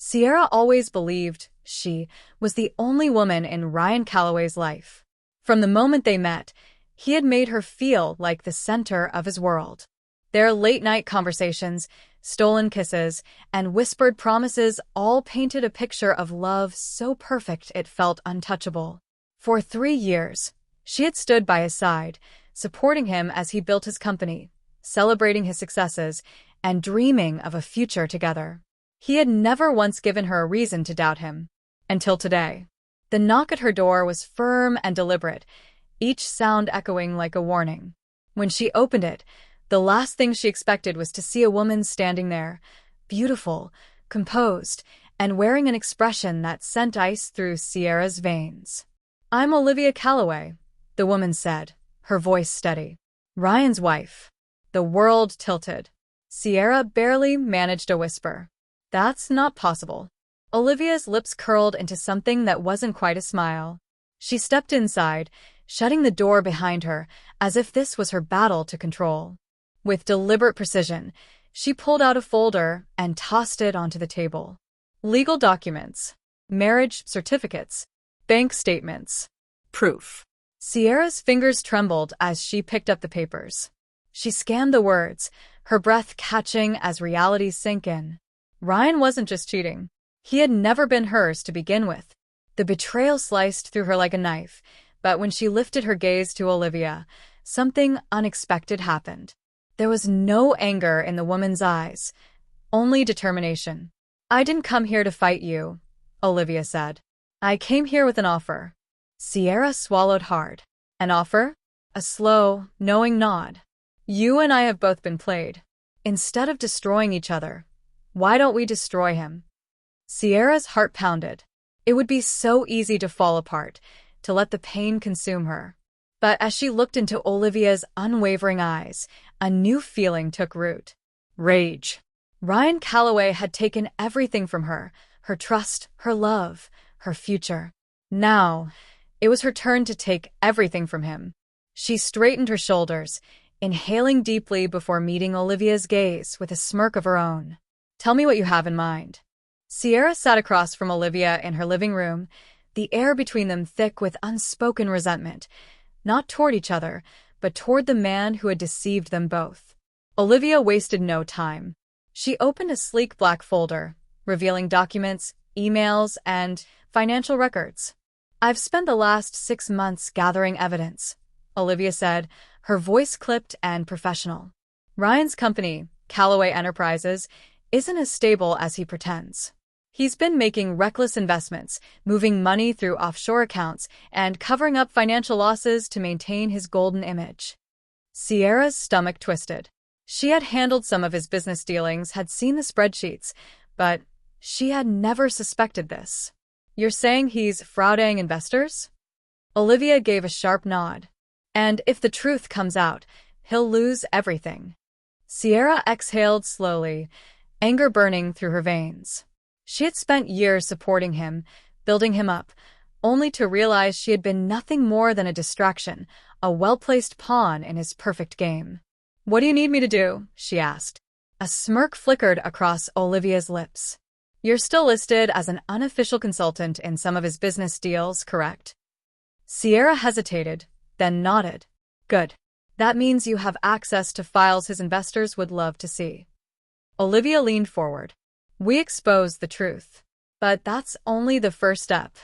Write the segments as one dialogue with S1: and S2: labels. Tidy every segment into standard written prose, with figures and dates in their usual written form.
S1: Sierra always believed she was the only woman in Ryan Calloway's life. From the moment they met, he had made her feel like the center of his world. Their late-night conversations, stolen kisses, and whispered promises all painted a picture of love so perfect it felt untouchable. For 3 years, she had stood by his side, supporting him as he built his company, celebrating his successes, and dreaming of a future together. He had never once given her a reason to doubt him. Until today. The knock at her door was firm and deliberate, each sound echoing like a warning. When she opened it, the last thing she expected was to see a woman standing there, beautiful, composed, and wearing an expression that sent ice through Sierra's veins. "I'm Olivia Calloway," the woman said, her voice steady. "Ryan's wife." The world tilted. Sierra barely managed a whisper. "That's not possible." Olivia's lips curled into something that wasn't quite a smile. She stepped inside, shutting the door behind her, as if this was her battle to control. With deliberate precision, she pulled out a folder and tossed it onto the table. Legal documents, marriage certificates, bank statements, proof. Sierra's fingers trembled as she picked up the papers. She scanned the words, her breath catching as reality sank in. Ryan wasn't just cheating. He had never been hers to begin with. The betrayal sliced through her like a knife, but when she lifted her gaze to Olivia, something unexpected happened. There was no anger in the woman's eyes, only determination. "I didn't come here to fight you," Olivia said. "I came here with an offer." Sierra swallowed hard. "An offer?" A slow, knowing nod. "You and I have both been played. Instead of destroying each other, why don't we destroy him?" Sierra's heart pounded. It would be so easy to fall apart, to let the pain consume her. But as she looked into Olivia's unwavering eyes, a new feeling took root. Rage. Ryan Calloway had taken everything from her, her trust, her love, her future. Now, it was her turn to take everything from him. She straightened her shoulders, inhaling deeply before meeting Olivia's gaze with a smirk of her own. "Tell me what you have in mind." Sierra sat across from Olivia in her living room, the air between them thick with unspoken resentment, not toward each other, but toward the man who had deceived them both. Olivia wasted no time. She opened a sleek black folder, revealing documents, emails, and financial records. "I've spent the last 6 months gathering evidence," Olivia said, her voice clipped and professional. "Ryan's company, Calloway Enterprises, isn't as stable as he pretends. He's been making reckless investments, moving money through offshore accounts, and covering up financial losses to maintain his golden image." Sierra's stomach twisted. She had handled some of his business dealings, had seen the spreadsheets, but she had never suspected this. "You're saying he's frauding investors?" Olivia gave a sharp nod. "And if the truth comes out, he'll lose everything." Sierra exhaled slowly, anger burning through her veins. She had spent years supporting him, building him up, only to realize she had been nothing more than a distraction, a well-placed pawn in his perfect game. "What do you need me to do?" she asked. A smirk flickered across Olivia's lips. "You're still listed as an unofficial consultant in some of his business deals, correct?" Sierra hesitated, then nodded. "Good. That means you have access to files his investors would love to see." Olivia leaned forward. "We expose the truth. But that's only the first step."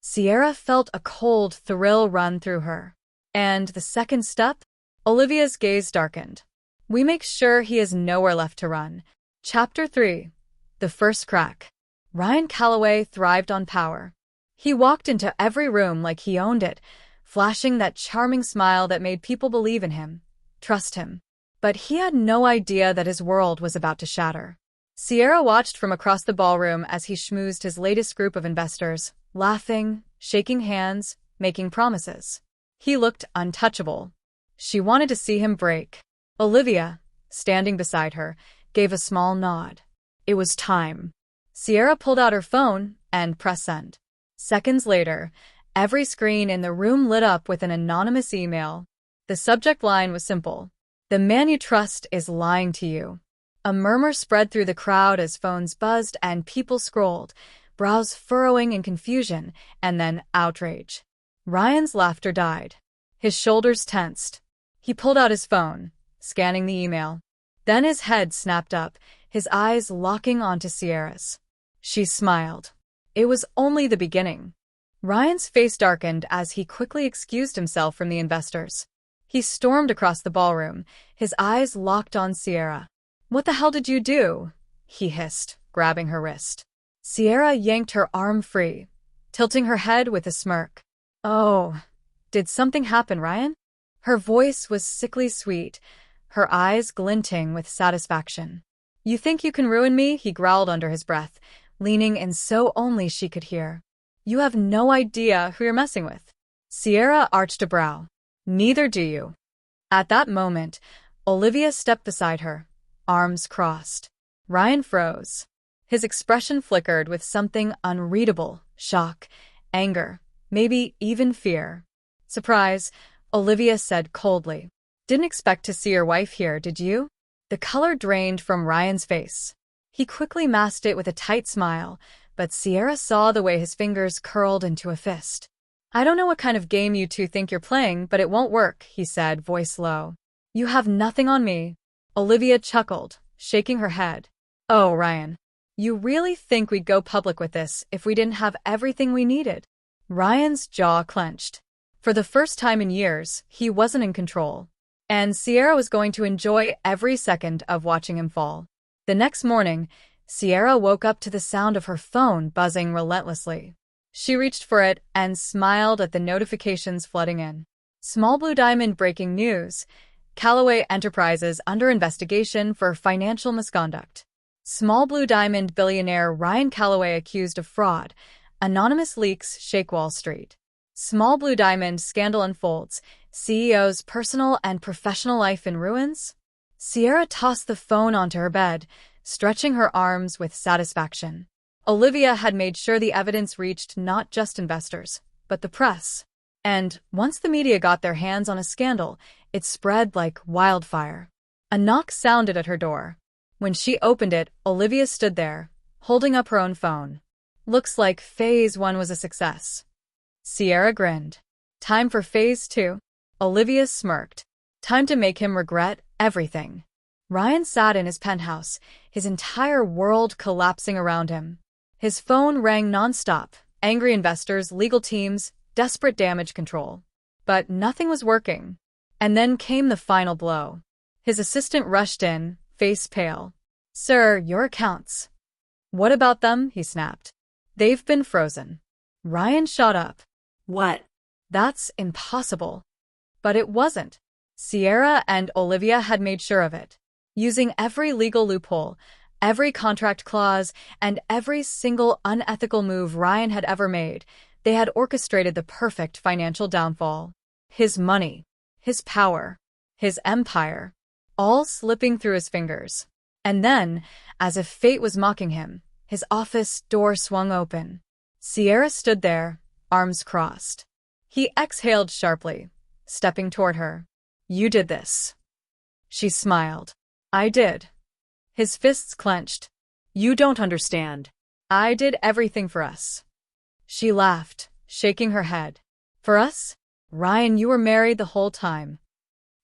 S1: Sierra felt a cold thrill run through her. "And the second step?" Olivia's gaze darkened. "We make sure he has nowhere left to run." Chapter 3. The First Crack. Ryan Calloway thrived on power. He walked into every room like he owned it, flashing that charming smile that made people believe in him, trust him. But he had no idea that his world was about to shatter. Sierra watched from across the ballroom as he schmoozed his latest group of investors, laughing, shaking hands, making promises. He looked untouchable. She wanted to see him break. Olivia, standing beside her, gave a small nod. It was time. Sierra pulled out her phone and pressed send. Seconds later, every screen in the room lit up with an anonymous email. The subject line was simple. "The man you trust is lying to you." A murmur spread through the crowd as phones buzzed and people scrolled, brows furrowing in confusion and then outrage. Ryan's laughter died. His shoulders tensed. He pulled out his phone, scanning the email. Then his head snapped up, his eyes locking onto Sierra's. She smiled. It was only the beginning. Ryan's face darkened as he quickly excused himself from the investors. He stormed across the ballroom, his eyes locked on Sierra. "What the hell did you do?" he hissed, grabbing her wrist. Sierra yanked her arm free, tilting her head with a smirk. "Oh, did something happen, Ryan?" Her voice was sickly sweet, her eyes glinting with satisfaction. "You think you can ruin me?" he growled under his breath, leaning in so only she could hear. "You have no idea who you're messing with." Sierra arched a brow. "Neither do you." At that moment, Olivia stepped beside her, arms crossed. Ryan froze. His expression flickered with something unreadable: shock, anger, maybe even fear. "Surprise," Olivia said coldly. "Didn't expect to see your wife here, did you?" The color drained from Ryan's face. He quickly masked it with a tight smile, but Sierra saw the way his fingers curled into a fist. "I don't know what kind of game you two think you're playing, but it won't work," he said, voice low. "You have nothing on me." Olivia chuckled, shaking her head. "Oh, Ryan. You really think we'd go public with this if we didn't have everything we needed?" Ryan's jaw clenched. For the first time in years, he wasn't in control. And Sierra was going to enjoy every second of watching him fall. The next morning, Sierra woke up to the sound of her phone buzzing relentlessly. She reached for it and smiled at the notifications flooding in. Small Blue Diamond breaking news: Callaway Enterprises under investigation for financial misconduct. Small Blue Diamond billionaire Ryan Callaway accused of fraud. Anonymous leaks shake Wall Street. Small Blue Diamond scandal unfolds. CEO's personal and professional life in ruins. Sierra tossed the phone onto her bed, stretching her arms with satisfaction. Olivia had made sure the evidence reached not just investors, but the press. And once the media got their hands on a scandal, it spread like wildfire. A knock sounded at her door. When she opened it, Olivia stood there, holding up her own phone. "Looks like Phase 1 was a success." Sierra grinned. "Time for Phase 2. Olivia smirked. "Time to make him regret everything." Ryan sat in his penthouse, his entire world collapsing around him. His phone rang nonstop: angry investors, legal teams, desperate damage control. But nothing was working. And then came the final blow. His assistant rushed in, face pale. "Sir, your accounts." "What about them?" he snapped. "They've been frozen." Ryan shot up.
S2: "What?"
S1: "That's impossible." But it wasn't. Sierra and Olivia had made sure of it. Using every legal loophole, every contract clause, and every single unethical move Ryan had ever made, they had orchestrated the perfect financial downfall. His money, his power, his empire, all slipping through his fingers. And then, as if fate was mocking him, his office door swung open. Sierra stood there, arms crossed. He exhaled sharply, stepping toward her. "You did this." She smiled. "I did." His fists clenched. "You don't understand. I did everything for us." She laughed, shaking her head. "For us? Ryan, you were married the whole time."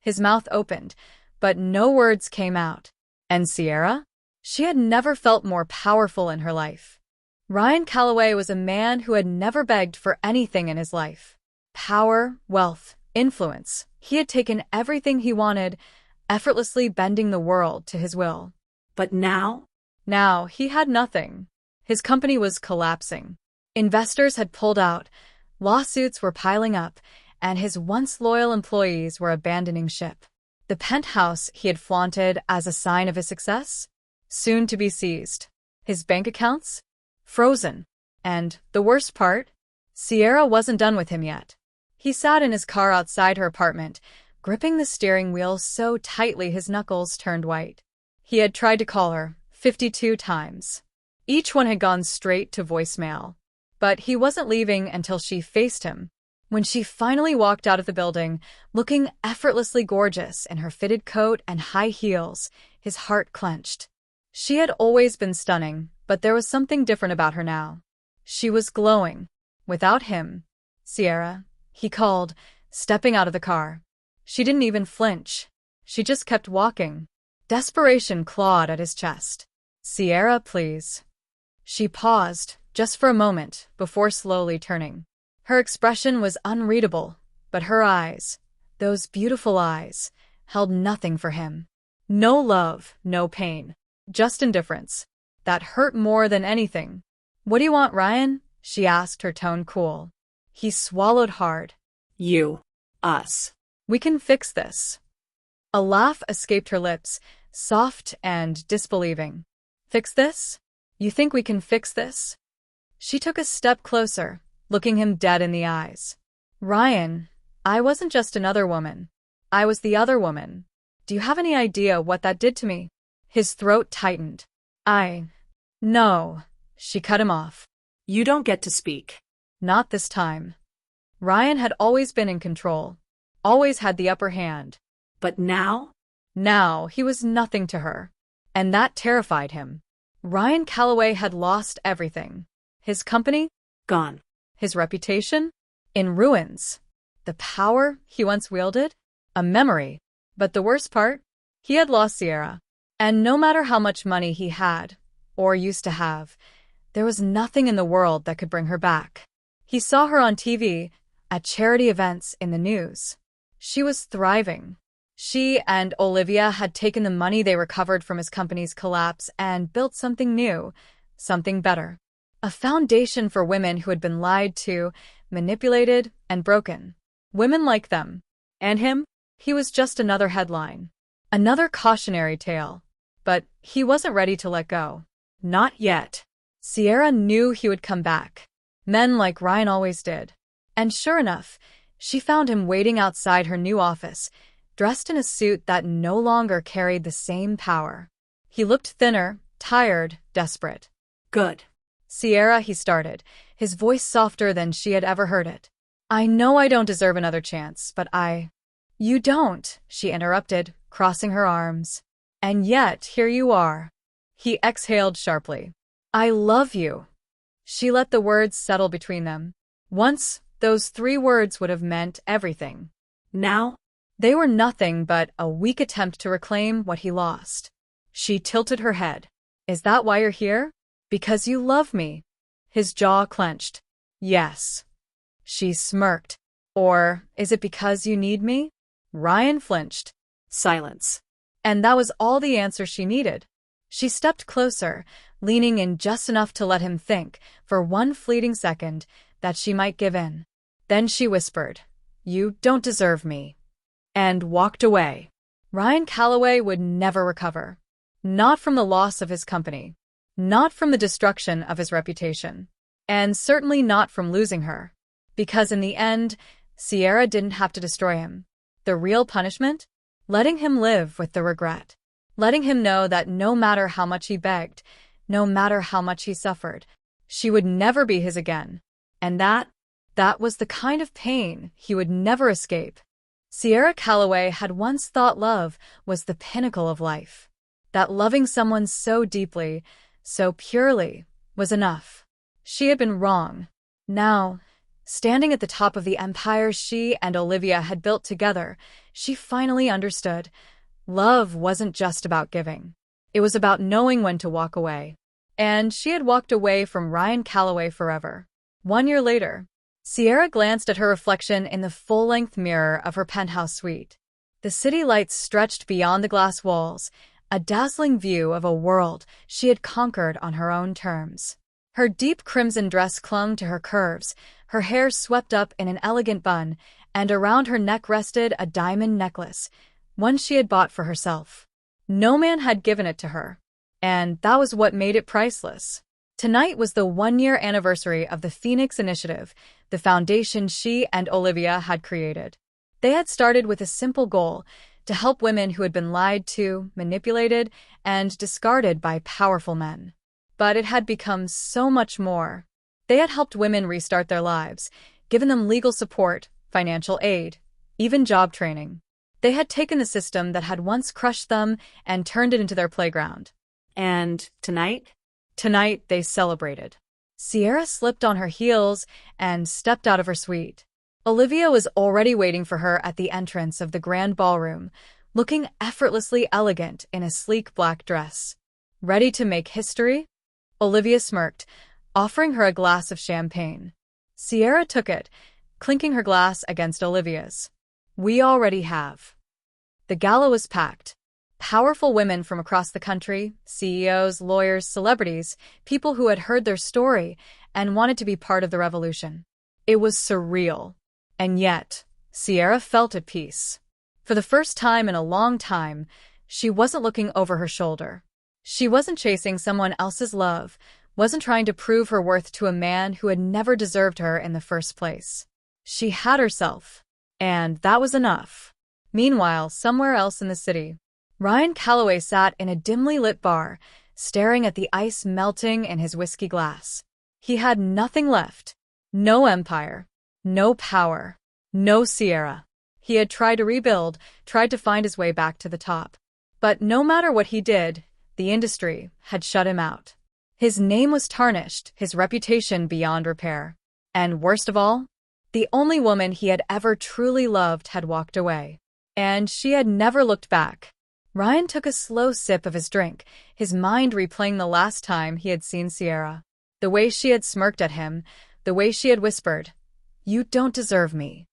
S1: His mouth opened, but no words came out. And Sierra? She had never felt more powerful in her life. Ryan Callaway was a man who had never begged for anything in his life. Power, wealth, influence. He had taken everything he wanted, effortlessly bending the world to his will.
S2: But now?
S1: Now he had nothing. His company was collapsing. Investors had pulled out, lawsuits were piling up, and his once loyal employees were abandoning ship. The penthouse he had flaunted as a sign of his success? Soon to be seized. His bank accounts? Frozen. And, the worst part? Sierra wasn't done with him yet. He sat in his car outside her apartment, gripping the steering wheel so tightly his knuckles turned white. He had tried to call her 52 times. Each one had gone straight to voicemail. But he wasn't leaving until she faced him. When she finally walked out of the building, looking effortlessly gorgeous in her fitted coat and high heels, his heart clenched. She had always been stunning, but there was something different about her now. She was glowing. Without him, "Sierra," he called, stepping out of the car. She didn't even flinch. She just kept walking. Desperation clawed at his chest. "Sierra, please." She paused, just for a moment, before slowly turning. Her expression was unreadable, but her eyes, those beautiful eyes, held nothing for him. No love, no pain, just indifference. That hurt more than anything. "What do you want, Ryan?" she asked, her tone cool. He swallowed hard.
S2: "You. Us.
S1: "We can fix this." A laugh escaped her lips, soft and disbelieving. "Fix this? You think we can fix this?" She took a step closer, looking him dead in the eyes. "Ryan, I wasn't just another woman. I was the other woman. Do you have any idea what that did to me?" His throat tightened. No, she cut him off.
S2: "You don't get to speak."
S1: Not this time. Ryan had always been in control, always had the upper hand.
S2: But now?
S1: Now he was nothing to her, and that terrified him. Ryan Calloway had lost everything. His company?
S2: Gone.
S1: His reputation? In ruins. The power he once wielded? A memory. But the worst part? He had lost Sierra. And no matter how much money he had, or used to have, there was nothing in the world that could bring her back. He saw her on TV, at charity events, in the news. She was thriving. She and Olivia had taken the money they recovered from his company's collapse and built something new, something better. A foundation for women who had been lied to, manipulated, and broken. Women like them. And him? He was just another headline. Another cautionary tale. But he wasn't ready to let go. Not yet. Sierra knew he would come back. Men like Ryan always did. And sure enough, she found him waiting outside her new office, dressed in a suit that no longer carried the same power. He looked thinner, tired, desperate.
S2: "Good."
S1: "Sierra," he started, his voice softer than she had ever heard it. "I know I don't deserve another chance, but You don't," she interrupted, crossing her arms. "And yet, here you are." He exhaled sharply. "I love you." She let the words settle between them. Once, those 3 words would have meant everything.
S2: Now?
S1: They were nothing but a weak attempt to reclaim what he lost. She tilted her head. "Is that why you're here? Because you love me?" His jaw clenched. "Yes." She smirked. "Or is it because you need me?" Ryan flinched.
S2: Silence.
S1: And that was all the answer she needed. She stepped closer, leaning in just enough to let him think, for one fleeting second, that she might give in. Then she whispered, "You don't deserve me," and walked away. Ryan Calloway would never recover. Not from the loss of his company. Not from the destruction of his reputation. And certainly not from losing her. Because in the end, Sierra didn't have to destroy him. The real punishment? Letting him live with the regret. Letting him know that no matter how much he begged, no matter how much he suffered, she would never be his again. And that was the kind of pain he would never escape. Sierra Calloway had once thought love was the pinnacle of life. That loving someone so deeply, so purely, was enough. She had been wrong. Now, standing at the top of the empire she and Olivia had built together, she finally understood. Love wasn't just about giving. It was about knowing when to walk away. And she had walked away from Ryan Calloway forever. 1 year later, Sierra glanced at her reflection in the full-length mirror of her penthouse suite. The city lights stretched beyond the glass walls, a dazzling view of a world she had conquered on her own terms. Her deep crimson dress clung to her curves, her hair swept up in an elegant bun, and around her neck rested a diamond necklace, one she had bought for herself. No man had given it to her, and that was what made it priceless. Tonight was the 1-year anniversary of the Phoenix Initiative, the foundation she and Olivia had created. They had started with a simple goal: to help women who had been lied to, manipulated, and discarded by powerful men. But it had become so much more. They had helped women restart their lives, given them legal support, financial aid, even job training. They had taken the system that had once crushed them and turned it into their playground.
S2: And tonight?
S1: Tonight, they celebrated. Sierra slipped on her heels and stepped out of her suite. Olivia was already waiting for her at the entrance of the grand ballroom, looking effortlessly elegant in a sleek black dress. Ready to make history? Olivia smirked, offering her a glass of champagne. Sierra took it, clinking her glass against Olivia's. We already have. The gala was packed. Powerful women from across the country, CEOs, lawyers, celebrities, people who had heard their story and wanted to be part of the revolution. It was surreal. And yet, Sierra felt at peace. For the first time in a long time, she wasn't looking over her shoulder. She wasn't chasing someone else's love, wasn't trying to prove her worth to a man who had never deserved her in the first place. She had herself, and that was enough. Meanwhile, somewhere else in the city, Ryan Calloway sat in a dimly lit bar, staring at the ice melting in his whiskey glass. He had nothing left. No empire. No power. No Sierra. He had tried to rebuild, tried to find his way back to the top. But no matter what he did, the industry had shut him out. His name was tarnished, his reputation beyond repair. And worst of all, the only woman he had ever truly loved had walked away. And she had never looked back. Ryan took a slow sip of his drink, his mind replaying the last time he had seen Sierra. The way she had smirked at him, the way she had whispered, "You don't deserve me."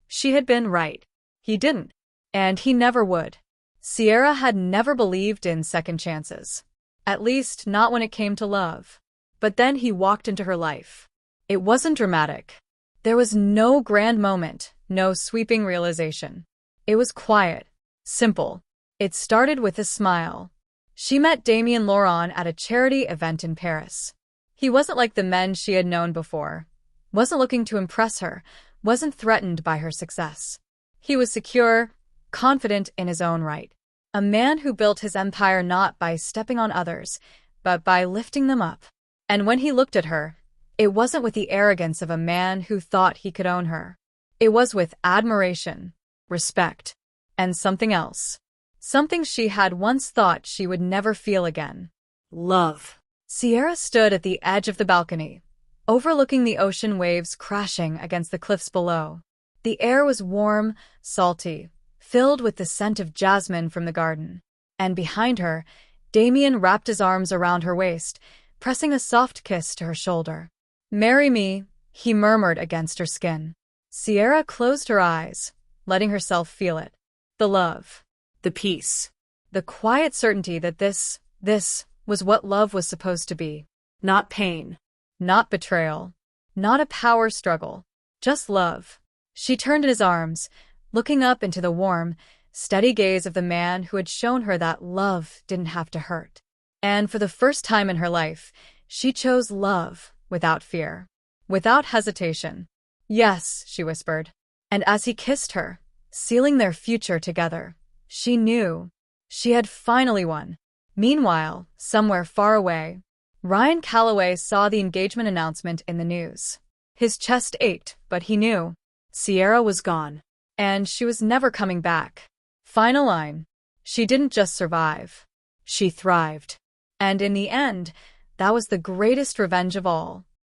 S1: She had been right. He didn't. And he never would. Sierra had never believed in second chances. At least, not when it came to love. But then he walked into her life. It wasn't dramatic. There was no grand moment, no sweeping realization. It was quiet, simple. It started with a smile. She met Damien Laurent at a charity event in Paris. He wasn't like the men she had known before. Wasn't looking to impress her, wasn't threatened by her success. He was secure, confident in his own right. A man who built his empire not by stepping on others, but by lifting them up. And when he looked at her, it wasn't with the arrogance of a man who thought he could own her. It was with admiration, respect, and something else. Something she had once thought she would never feel again.
S2: Love.
S1: Sierra stood at the edge of the balcony, overlooking the ocean waves crashing against the cliffs below. The air was warm, salty, filled with the scent of jasmine from the garden. And behind her, Damien wrapped his arms around her waist, pressing a soft kiss to her shoulder. "Marry me," he murmured against her skin. Sierra closed her eyes, letting herself feel it. The love.
S2: The peace.
S1: The quiet certainty that this was what love was supposed to be.
S2: Not pain.
S1: Not betrayal. Not a power struggle. Just love. She turned in his arms, looking up into the warm, steady gaze of the man who had shown her that love didn't have to hurt. And for the first time in her life, she chose love without fear, without hesitation. "Yes," she whispered. And as he kissed her, sealing their future together, she knew she had finally won. Meanwhile, somewhere far away, Ryan Calloway saw the engagement announcement in the news. His chest ached, but he knew Sierra was gone. And she was never coming back. Final line. She didn't just survive. She thrived. And in the end, that was the greatest revenge of all.